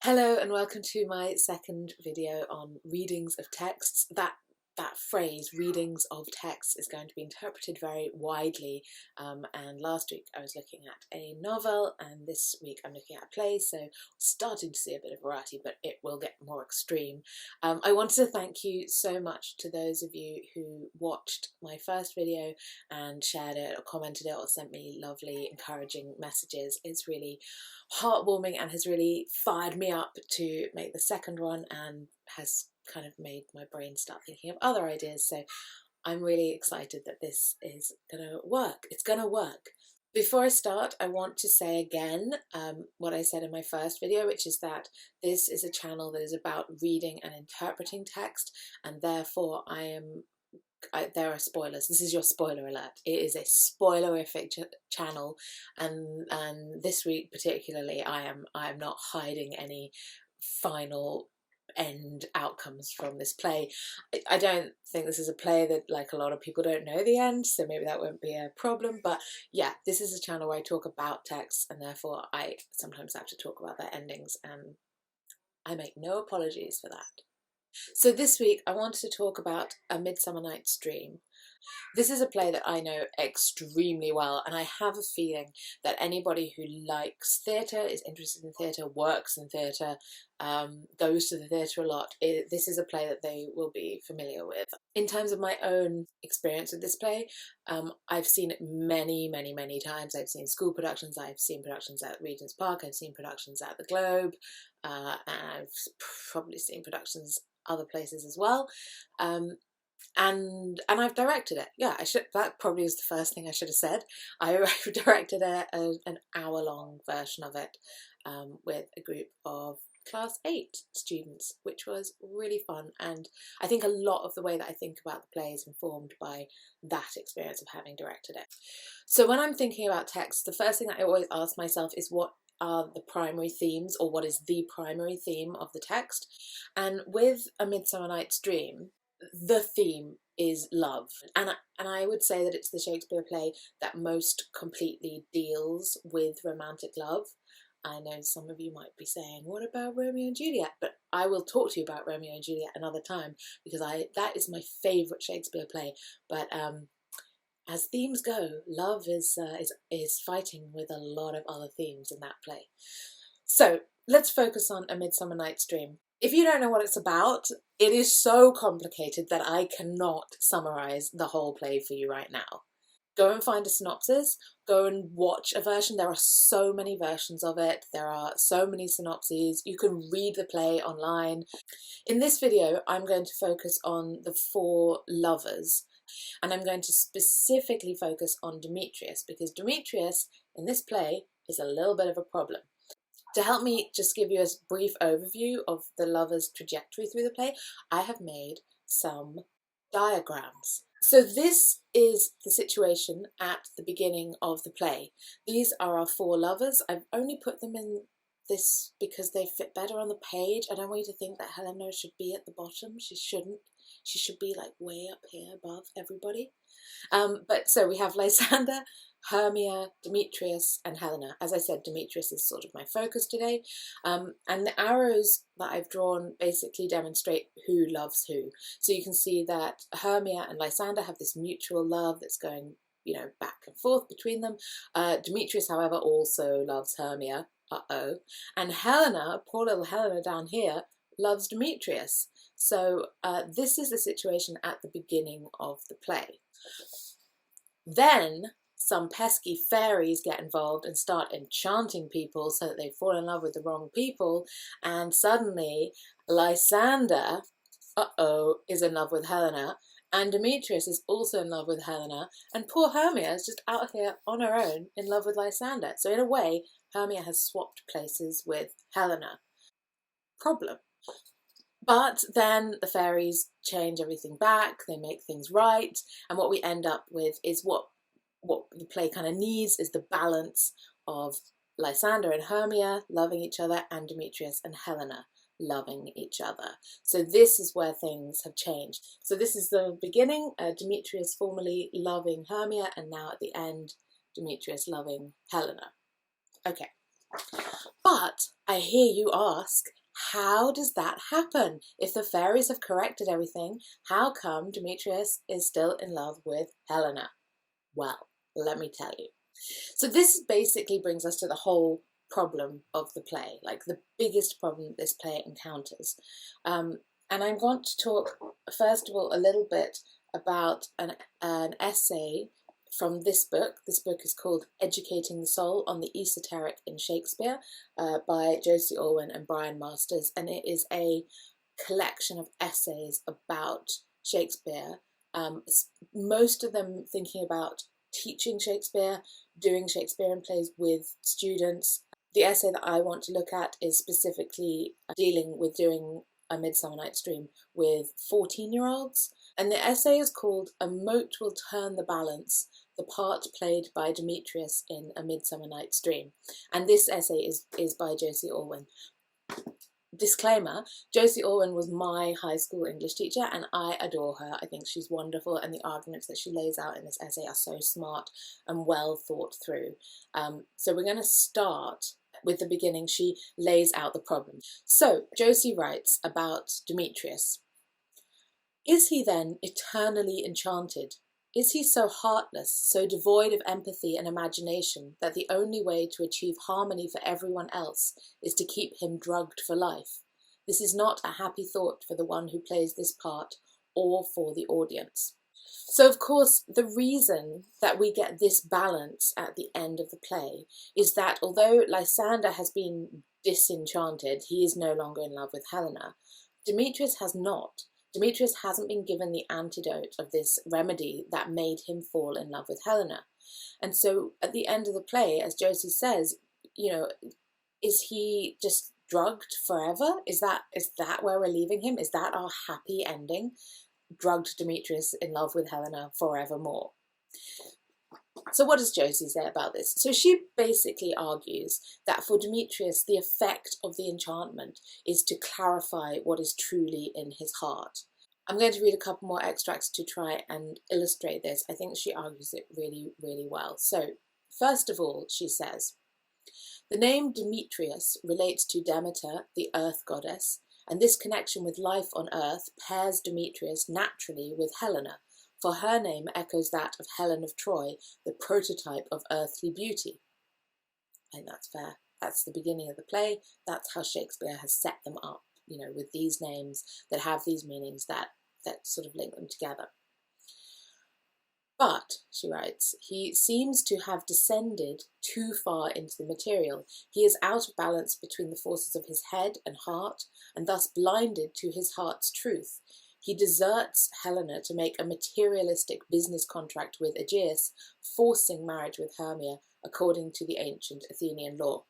Hello and welcome to my second video on readings of texts. That phrase, readings of texts, is going to be interpreted very widely, and last week I was looking at a novel and this week I'm looking at a play, so starting to see a bit of variety, but it will get more extreme. I wanted to thank you so much to those of you who watched my first video and shared it or commented it or sent me lovely encouraging messages. It's really heartwarming and has really fired me up to make the second one and has kind of made my brain start thinking of other ideas. So I'm really excited that this is gonna work. It's gonna work. Before I start, I want to say again what I said in my first video, which is that this is a channel that is about reading and interpreting text, and therefore there are spoilers. This is your spoiler alert. It is a spoilerific channel, and this week particularly, I am not hiding any final end outcomes from this play. I don't think this is a play that, like, a lot of people don't know the end, so maybe that won't be a problem. But yeah, this is a channel where I talk about texts, and therefore I sometimes have to talk about their endings, and I make no apologies for that. So this week I wanted to talk about A Midsummer Night's Dream. This is a play that I know extremely well, and I have a feeling that anybody who likes theatre, is interested in theatre, works in theatre, goes to the theatre a lot, this is a play that they will be familiar with. In terms of my own experience with this play, I've seen it many, many, many times. I've seen school productions, I've seen productions at Regent's Park, I've seen productions at the Globe, and I've probably seen productions other places as well. And I've directed it. Yeah, that probably is the first thing I should have said. I directed an hour-long version of it with a group of Class 8 students, which was really fun. And I think a lot of the way that I think about the play is informed by that experience of having directed it. So when I'm thinking about text, the first thing that I always ask myself is, what are the primary themes, or what is the primary theme of the text? And with A Midsummer Night's Dream, the theme is love, and I would say that it's the Shakespeare play that most completely deals with romantic love. I know some of you might be saying, what about Romeo and Juliet? But I will talk to you about Romeo and Juliet another time, because that is my favourite Shakespeare play. But as themes go, love is fighting with a lot of other themes in that play. So let's focus on A Midsummer Night's Dream. If you don't know what it's about, it is so complicated that I cannot summarise the whole play for you right now. Go and find a synopsis, go and watch a version. There are so many versions of it, there are so many synopses, you can read the play online. In this video, I'm going to focus on the four lovers, and I'm going to specifically focus on Demetrius, because Demetrius in this play is a little bit of a problem. To help me just give you a brief overview of the lovers' trajectory through the play, I have made some diagrams. So this is the situation at the beginning of the play. These are our four lovers. I've only put them in this because they fit better on the page. I don't want you to think that Helena should be at the bottom. She shouldn't. She should be like way up here above everybody. But so we have Lysander, Hermia, Demetrius and Helena. As I said, Demetrius is sort of my focus today. And the arrows that I've drawn basically demonstrate who loves who. So you can see that Hermia and Lysander have this mutual love that's going, back and forth between them. Demetrius, however, also loves Hermia. And Helena, poor little Helena down here, loves Demetrius. So this is the situation at the beginning of the play. Then some pesky fairies get involved and start enchanting people so that they fall in love with the wrong people, and suddenly Lysander, is in love with Helena, and Demetrius is also in love with Helena, and poor Hermia is just out here on her own in love with Lysander. So in a way, Hermia has swapped places with Helena. Problem. But then the fairies change everything back, they make things right, and what we end up with is what the play kind of needs is the balance of Lysander and Hermia loving each other and Demetrius and Helena loving each other. So this is where things have changed. So this is the beginning, Demetrius formerly loving Hermia, and now at the end, Demetrius loving Helena. Okay, But I hear you ask, how does that happen? If the fairies have corrected everything, how come Demetrius is still in love with Helena? Well, let me tell you. So this basically brings us to the whole problem of the play, like the biggest problem this play encounters. And I'm going to talk, first of all, a little bit about an essay from this book. This book is called Educating the Soul on the Esoteric in Shakespeare by Josie Orwin and Brian Masters. And it is a collection of essays about Shakespeare, most of them thinking about teaching Shakespeare, doing Shakespearean plays with students. The essay that I want to look at is specifically dealing with doing a Midsummer Night's Dream with 14-year-olds. And the essay is called A Mote Will Turn the Balance, the part played by Demetrius in A Midsummer Night's Dream. And this essay is by Josie Orwin. Disclaimer, Josie Orwin was my high school English teacher and I adore her. I think she's wonderful and the arguments that she lays out in this essay are so smart and well thought through. So we're going to start with the beginning. She lays out the problem. So Josie writes about Demetrius. Is he then eternally enchanted? Is he so heartless, so devoid of empathy and imagination that the only way to achieve harmony for everyone else is to keep him drugged for life? This is not a happy thought for the one who plays this part or for the audience. So, of course, the reason that we get this balance at the end of the play is that although Lysander has been disenchanted, he is no longer in love with Helena, Demetrius has not. Demetrius hasn't been given the antidote of this remedy that made him fall in love with Helena. And so at the end of the play, as Josie says, you know, is he just drugged forever? Is that where we're leaving him? Is that our happy ending? Drugged Demetrius in love with Helena forevermore. So what does Josie say about this? So she basically argues that for Demetrius, the effect of the enchantment is to clarify what is truly in his heart. I'm going to read a couple more extracts to try and illustrate this. I think she argues it really, really well. So first of all, she says, the name Demetrius relates to Demeter, the earth goddess, and this connection with life on earth pairs Demetrius naturally with Helena, for her name echoes that of Helen of Troy, the prototype of earthly beauty. I think that's fair. That's the beginning of the play. That's how Shakespeare has set them up, you know, with these names that have these meanings that sort of link them together. But, she writes, he seems to have descended too far into the material. He is out of balance between the forces of his head and heart, and thus blinded to his heart's truth. He deserts Helena to make a materialistic business contract with Aegeus, forcing marriage with Hermia according to the ancient Athenian law.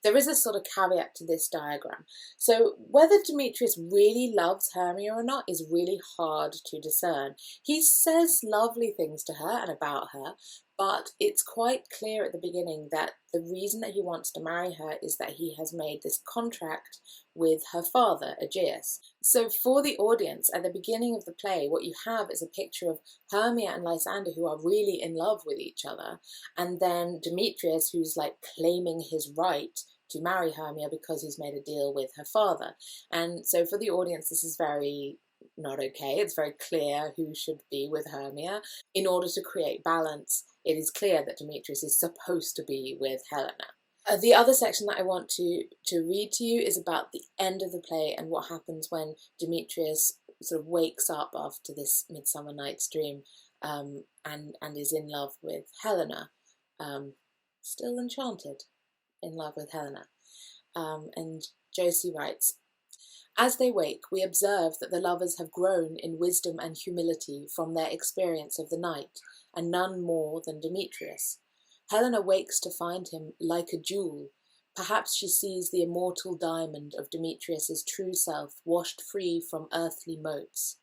There is a sort of caveat to this diagram. So whether Demetrius really loves Hermia or not is really hard to discern. He says lovely things to her and about her, but it's quite clear at the beginning that the reason that he wants to marry her is that he has made this contract with her father, Aegeus. So for the audience, at the beginning of the play, what you have is a picture of Hermia and Lysander who are really in love with each other, and then Demetrius who's like claiming his right to marry Hermia because he's made a deal with her father. And so for the audience, this is very not okay. It's very clear who should be with Hermia. In order to create balance, it is clear that Demetrius is supposed to be with Helena. The other section that I want to read to you is about the end of the play and what happens when Demetrius sort of wakes up after this Midsummer Night's Dream and is in love with Helena, still enchanted, in love with Helena. And Josie writes, as they wake, we observe that the lovers have grown in wisdom and humility from their experience of the night, and none more than Demetrius. Helena wakes to find him like a jewel. Perhaps she sees the immortal diamond of Demetrius's true self washed free from earthly motes.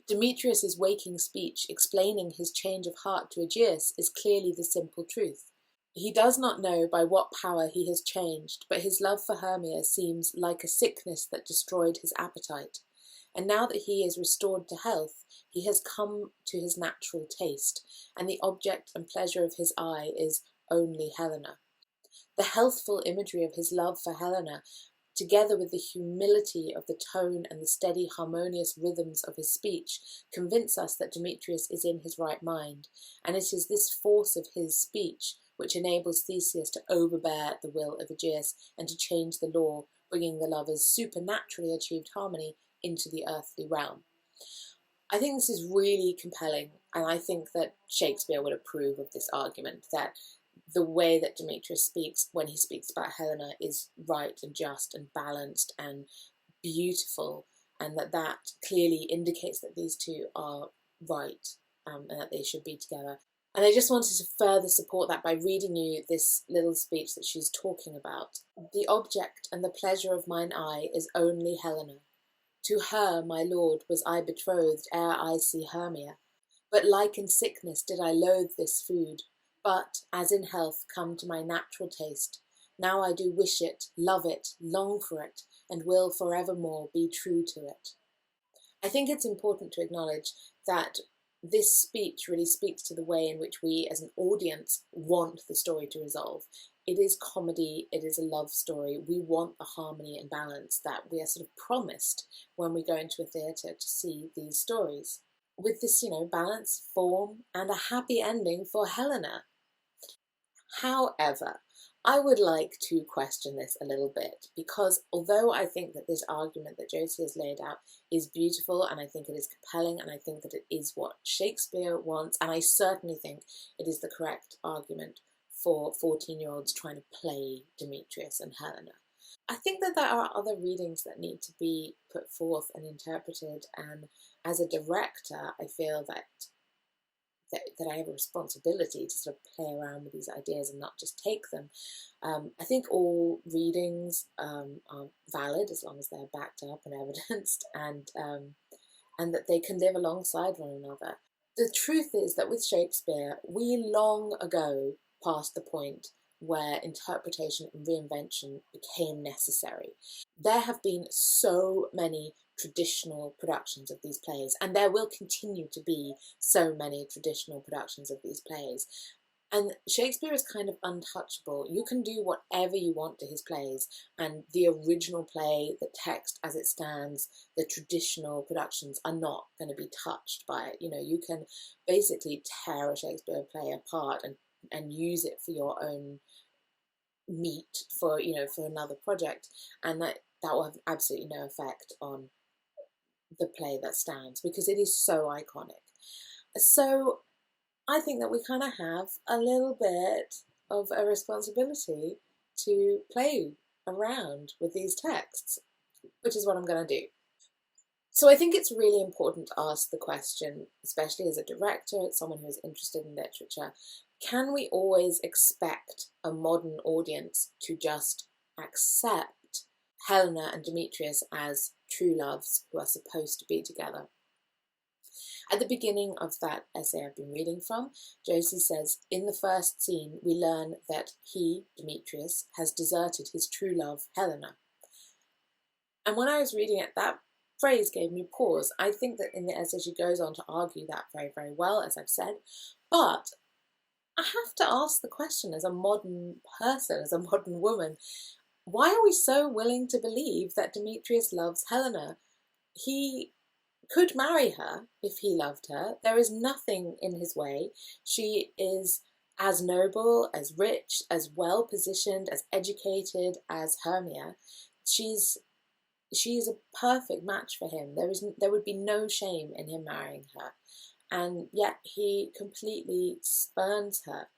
Demetrius's waking speech explaining his change of heart to Aegeus is clearly the simple truth. He does not know by what power he has changed, but his love for Hermia seems like a sickness that destroyed his appetite. And now that he is restored to health, he has come to his natural taste, and the object and pleasure of his eye is only Helena. The healthful imagery of his love for Helena, together with the humility of the tone and the steady, harmonious rhythms of his speech, convince us that Demetrius is in his right mind, and it is this force of his speech which enables Theseus to overbear the will of Aegeus and to change the law, bringing the lovers' supernaturally achieved harmony into the earthly realm. I think this is really compelling, and I think that Shakespeare would approve of this argument, that the way that Demetrius speaks when he speaks about Helena is right and just and balanced and beautiful, and that clearly indicates that these two are right, and that they should be together. And I just wanted to further support that by reading you this little speech that she's talking about. The object and the pleasure of mine eye is only Helena. To her, my lord, was I betrothed ere I see Hermia. But like in sickness did I loathe this food, but, as in health, come to my natural taste. Now I do wish it, love it, long for it, and will forevermore be true to it. I think it's important to acknowledge that this speech really speaks to the way in which we as an audience want the story to resolve. It is comedy, it is a love story. We want the harmony and balance that we are sort of promised when we go into a theatre to see these stories. With this, balance, form, and a happy ending for Helena. However, I would like to question this a little bit, because although I think that this argument that Josie has laid out is beautiful, and I think it is compelling, and I think that it is what Shakespeare wants, and I certainly think it is the correct argument for 14-year-olds trying to play Demetrius and Helena, I think that there are other readings that need to be put forth and interpreted, and as a director, I feel that I have a responsibility to sort of play around with these ideas and not just take them. I think all readings are valid as long as they're backed up and evidenced, and that they can live alongside one another. The truth is that with Shakespeare, we long ago passed the point where interpretation and reinvention became necessary. There have been so many traditional productions of these plays, and there will continue to be so many traditional productions of these plays. And Shakespeare is kind of untouchable. You can do whatever you want to his plays, and the original play, the text as it stands, the traditional productions are not going to be touched by it. You can basically tear a Shakespeare play apart and use it for your own meat for another project, and that will have absolutely no effect on the play that stands, because it is so iconic. So I think that we kind of have a little bit of a responsibility to play around with these texts, which is what I'm going to do. So I think it's really important to ask the question, especially as a director, as someone who is interested in literature, can we always expect a modern audience to just accept Helena and Demetrius as true loves who are supposed to be together? At the beginning of that essay I've been reading from, Josie says, in the first scene we learn that he, Demetrius, has deserted his true love, Helena. And when I was reading it, that phrase gave me pause. I think that in the essay she goes on to argue that very, very well, as I've said, but I have to ask the question as a modern person, as a modern woman, why are we so willing to believe that Demetrius loves Helena? He could marry her if he loved her. There is nothing in his way. She is as noble, as rich, as well positioned, as educated as Hermia. She is a perfect match for him. There would be no shame in him marrying her, and yet he completely spurns her.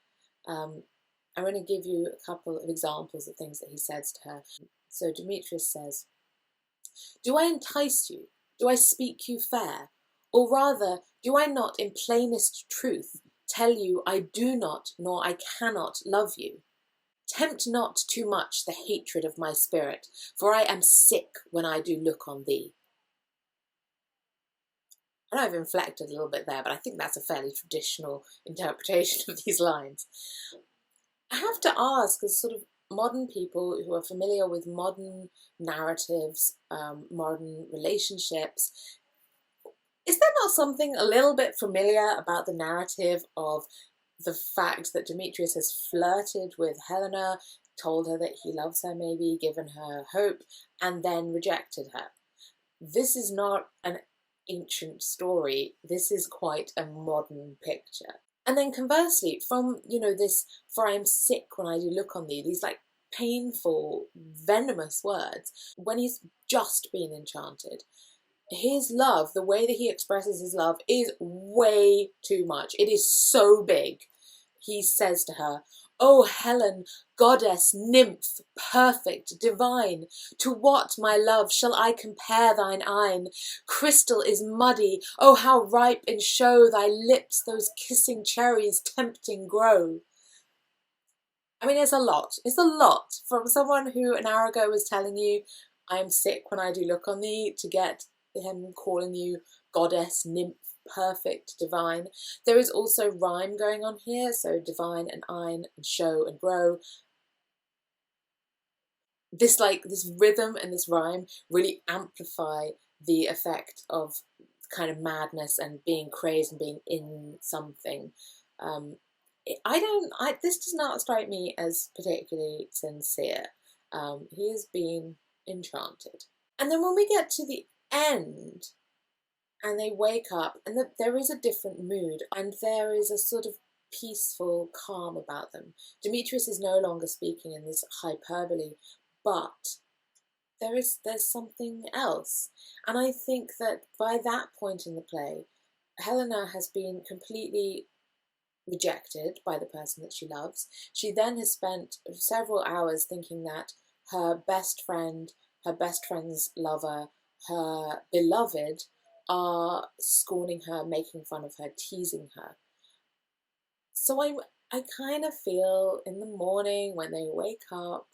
I'm going to give you a couple of examples of things that he says to her. So Demetrius says, "Do I entice you? Do I speak you fair? Or rather, do I not in plainest truth tell you I do not nor I cannot love you? Tempt not too much the hatred of my spirit, for I am sick when I do look on thee." I know I've inflected a little bit there, but I think that's a fairly traditional interpretation of these lines. I have to ask, as sort of modern people who are familiar with modern narratives, modern relationships, is there not something a little bit familiar about the narrative of the fact that Demetrius has flirted with Helena, told her that he loves her, maybe given her hope, and then rejected her. This is not an ancient story. This is quite a modern picture. And then conversely, from, this, for I am sick when I do look on thee, these like painful, venomous words, when he's just been enchanted, his love, the way that he expresses his love is way too much. It is so big. He says to her, "O Helen, goddess, nymph, perfect, divine, to what, my love, shall I compare thine eyne? Crystal is muddy, oh how ripe in show thy lips those kissing cherries tempting grow." I mean, it's a lot. It's a lot from someone who an hour ago was telling you, "I am sick when I do look on thee," to get him calling you goddess, nymph, perfect, divine. There is also rhyme going on here, so divine and ein and show and grow. This rhythm and this rhyme really amplify the effect of kind of madness and being crazed and being in something. This does not strike me as particularly sincere. He has been enchanted. And then when we get to the end and they wake up, and there is a different mood and there is a sort of peaceful calm about them. Demetrius is no longer speaking in this hyperbole, but there's something else. And I think that by that point in the play, Helena has been completely rejected by the person that she loves. She then has spent several hours thinking that her best friend, her best friend's lover, her beloved are scorning her, making fun of her, teasing her. So I kind of feel in the morning when they wake up,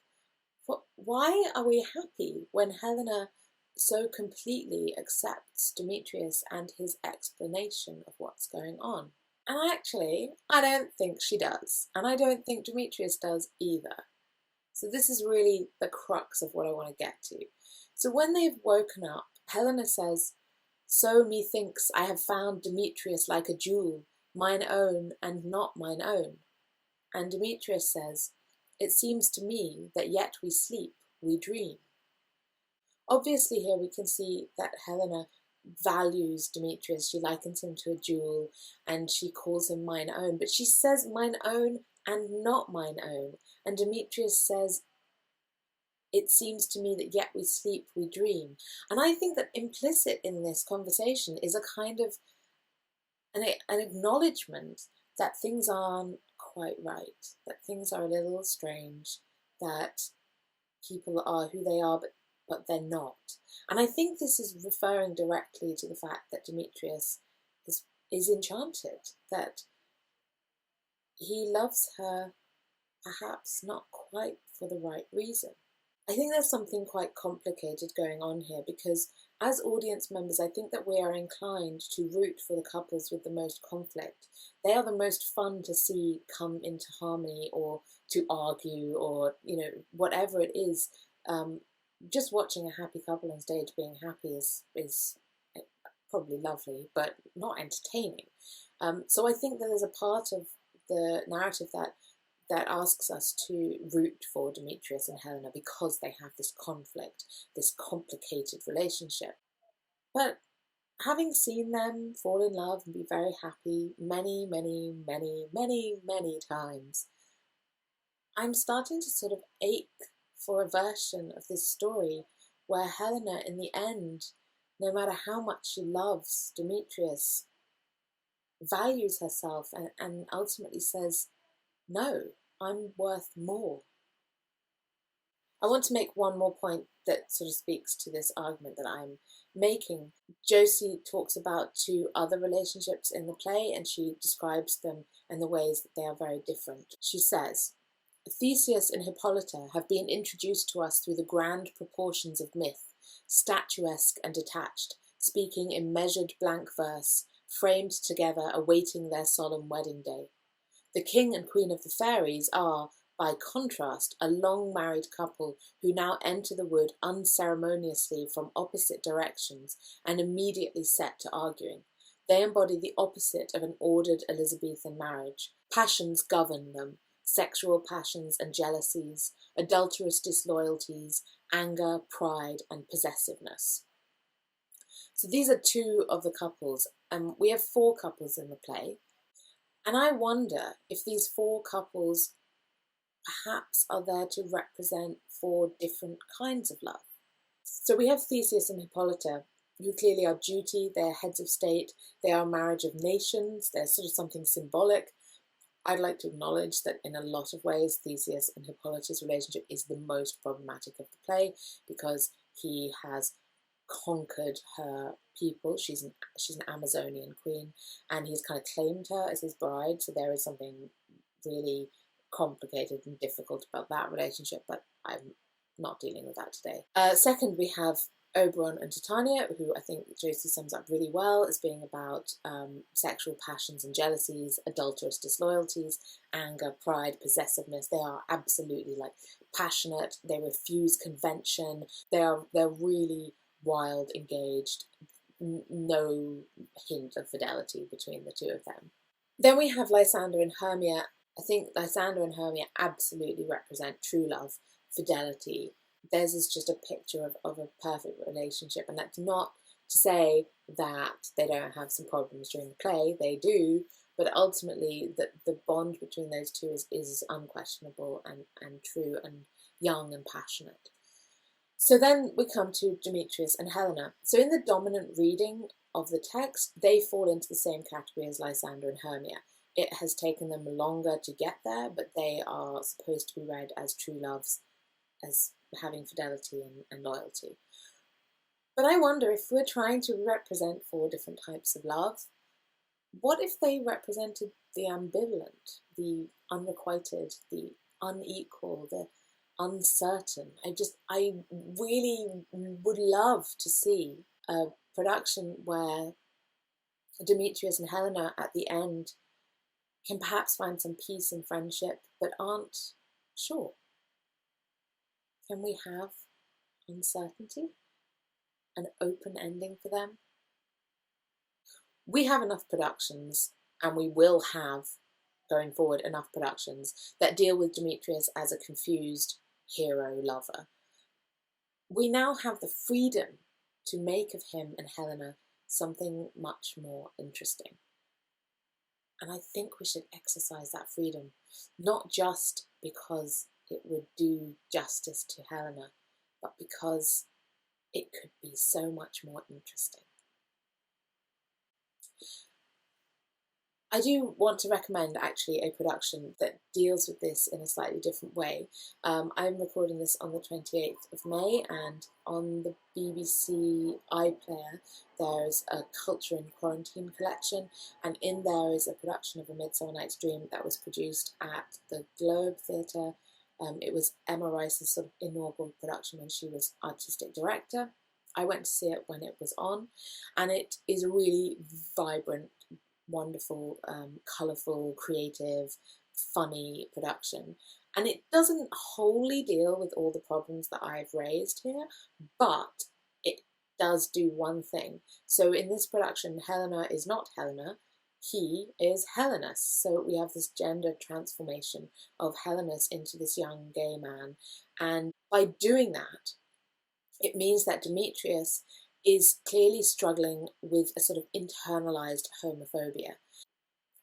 why are we happy when Helena so completely accepts Demetrius and his explanation of what's going on? And I don't think she does. And I don't think Demetrius does either. So this is really the crux of what I want to get to. So when they've woken up, Helena says, "So methinks I have found Demetrius like a jewel, mine own and not mine own." And Demetrius says, "It seems to me that yet we sleep, we dream." Obviously here we can see that Helena values Demetrius. She likens him to a jewel and she calls him mine own, but she says mine own and not mine own. And Demetrius says, "It seems to me that yet we sleep, we dream." And I think that implicit in this conversation is a kind of an acknowledgement that things aren't quite right, that things are a little strange, that people are who they are, but they're not. And I think this is referring directly to the fact that Demetrius is enchanted, that he loves her perhaps not quite for the right reason. I think there's something quite complicated going on here because as audience members, I think that we are inclined to root for the couples with the most conflict. They are the most fun to see come into harmony or to argue or, whatever it is. Just watching a happy couple on stage being happy is probably lovely, but not entertaining. So I think that there's a part of the narrative that asks us to root for Demetrius and Helena because they have this conflict, this complicated relationship. But having seen them fall in love and be very happy many, many, many, many, many times, I'm starting to sort of ache for a version of this story where Helena, in the end, no matter how much she loves Demetrius, values herself and ultimately says, "No, I'm worth more." I want to make one more point that sort of speaks to this argument that I'm making. Josie talks about two other relationships in the play and she describes them in the ways that they are very different. She says, "Theseus and Hippolyta have been introduced to us through the grand proportions of myth, statuesque and detached, speaking in measured blank verse, framed together awaiting their solemn wedding day. The king and queen of the fairies are, by contrast, a long-married couple who now enter the wood unceremoniously from opposite directions and immediately set to arguing. They embody the opposite of an ordered Elizabethan marriage. Passions govern them. sexual passions and jealousies, adulterous disloyalties, anger, pride, and possessiveness. So these are two of the couples, and we have four couples in the play. And I wonder if these four couples perhaps are there to represent four different kinds of love. So we have Theseus and Hippolyta, who clearly are duty, they're heads of state, they are a marriage of nations, they're sort of something symbolic. I'd like to acknowledge that in a lot of ways, Theseus and Hippolyta's relationship is the most problematic of the play, because he has conquered her people. She's an Amazonian queen, and he's kind of claimed her as his bride, so there is something really complicated and difficult about that relationship, but I'm not dealing with that today. Second, we have Oberon and Titania, who I think Josie sums up really well as being about sexual passions and jealousies, adulterous disloyalties, anger, pride, possessiveness. They are absolutely like passionate. They refuse convention. They're really wild, engaged. No hint of fidelity between the two of them. Then we have Lysander and Hermia. I think Lysander and Hermia absolutely represent true love, fidelity. Theirs is just a picture of a perfect relationship, and that's not to say that they don't have some problems during the play. They do, but ultimately the bond between those two is unquestionable and true and young and passionate. So then we come to Demetrius and Helena. So in the dominant reading of the text, they fall into the same category as Lysander and Hermia. It has taken them longer to get there, but they are supposed to be read as true loves, as having fidelity and loyalty. But I wonder, if we're trying to represent four different types of love, what if they represented the ambivalent, the unrequited, the unequal, the uncertain? I really would love to see a production where Demetrius and Helena at the end can perhaps find some peace and friendship, but aren't sure. Can we have uncertainty? An open ending for them? We have enough productions, and we will have, going forward, enough productions that deal with Demetrius as a confused hero lover. We now have the freedom to make of him and Helena something much more interesting. And I think we should exercise that freedom, not just because it would do justice to Helena, but because it could be so much more interesting. I do want to recommend actually a production that deals with this in a slightly different way. I'm recording this on the 28th of May, and on the BBC iPlayer there's a Culture in Quarantine collection, and in there is a production of A Midsummer Night's Dream that was produced at the Globe Theatre. It was Emma Rice's sort of inaugural production when she was artistic director. I went to see it when it was on, and it is a really vibrant, wonderful, colourful, creative, funny production. And it doesn't wholly deal with all the problems that I've raised here, but it does do one thing. So in this production, Helena is not Helena, he is Helenas. So we have this gender transformation of Helenas into this young gay man. And by doing that, it means that Demetrius is clearly struggling with a sort of internalized homophobia.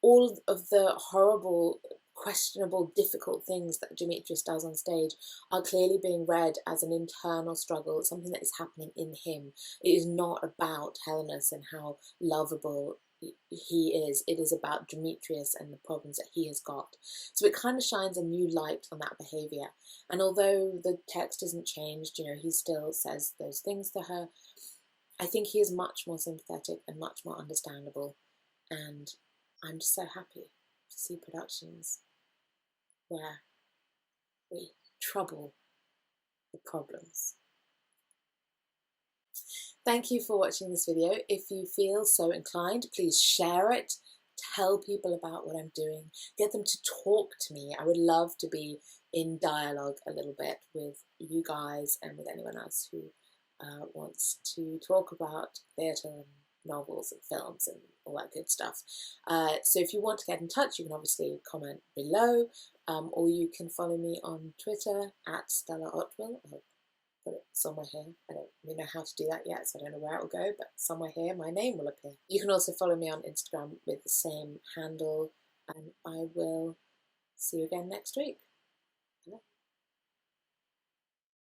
All of the horrible, questionable, difficult things that Demetrius does on stage are clearly being read as an internal struggle, something that is happening in him. It is not about Helenas and how lovable he is. It is about Demetrius and the problems that he has got. So it kind of shines a new light on that behaviour. And although the text isn't changed, he still says those things to her, I think he is much more sympathetic and much more understandable, and I'm just so happy to see productions where we trouble the problems. Thank you for watching this video. If you feel so inclined, please share it, tell people about what I'm doing, get them to talk to me. I would love to be in dialogue a little bit with you guys and with anyone else who wants to talk about theatre and novels and films and all that good stuff. So if you want to get in touch, you can obviously comment below, or you can follow me on Twitter at Stella Otwell. I'll put it somewhere here. I don't really know how to do that yet, so I don't know where it will go, but somewhere here my name will appear. You can also follow me on Instagram with the same handle, and I will see you again next week.